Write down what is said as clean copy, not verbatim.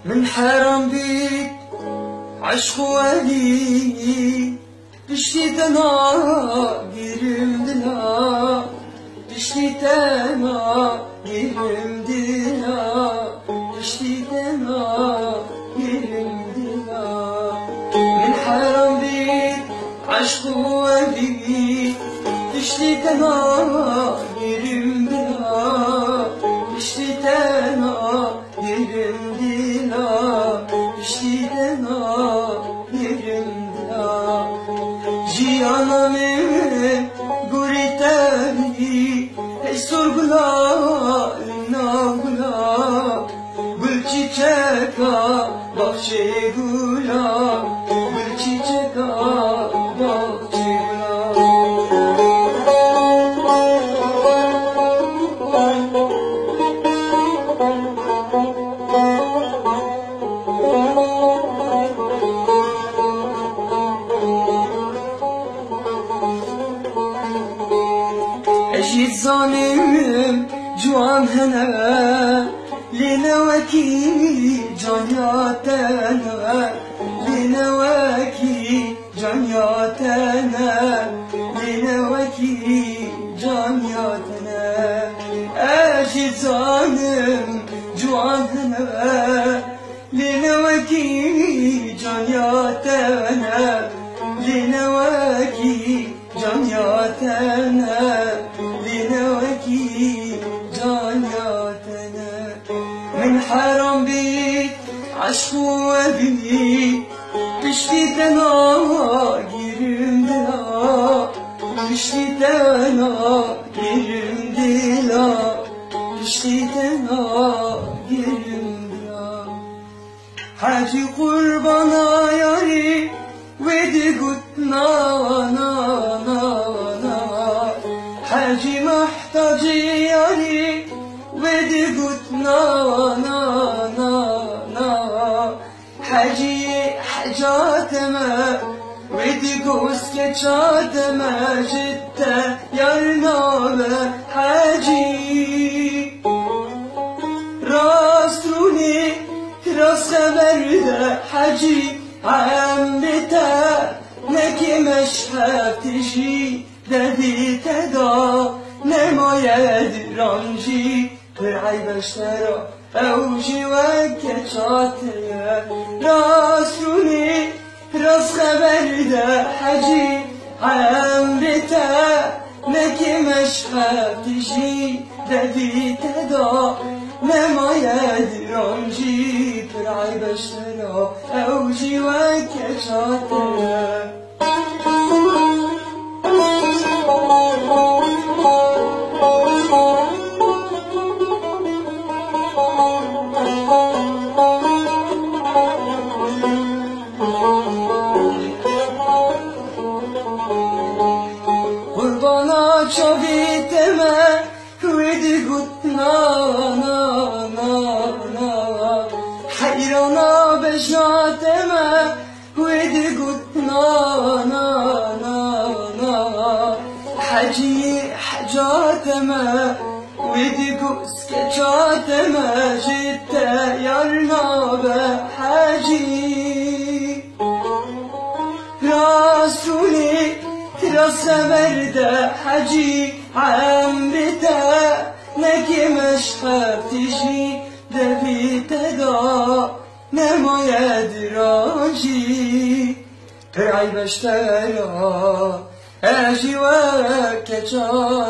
من حرام بيك عشق ولي تشتيتنا قرم دلا تشتيتنا قرم دلا تشتيتنا قرم دلا من حرام بيك عشق ولي تشتيتنا قرم دلا تشتيتنا قرم دلا تشتيتنا قرم دلا جيانا من قريتاني sorgula nagula gül çiçeka bahçe gula gül çiçeka bahçe أجيت ظالم جوان هنا لنواكي جنياتنا لنواكي جنياتنا لنواكي جنياتنا أجيت ظالم جوان هنا لنواكي جنياتنا لنواكي جنياتنا لنواكي جنياتنا من حرام بيك عشق وبيك تشتيتنا قرم دلا تشتيتنا قرم دلا تشتيتنا قرم دلا حاجي قربانا ياري ودي قلتنا حاجي محتاج ياري ودي قلتنا حاجي حاجات ما ودي قوسك شات ما جدت يارنا حاجي راستوني راس خبر حاجي عمتا نكي مشهد تجي ددي تدا نمايد رانجي برعي بشترا اوجي وكشاتيا راسوني راس خبر ده حجي عمتا نكي مشهد تجي ددي تدا نمايد رانجي برعي بشترا اوجي وكشاتيا قربانا شبيتما ودي قلتنا حيرانا بجاتما ودي قلتنا حجي حجاتما ودي قسك جاتما جدت يارنا بحاجي راسولي راس برده حجي عمرتا نكي مشهد تجي دبيت دا نمايد راجي برعي بشترا اجي وكجاتما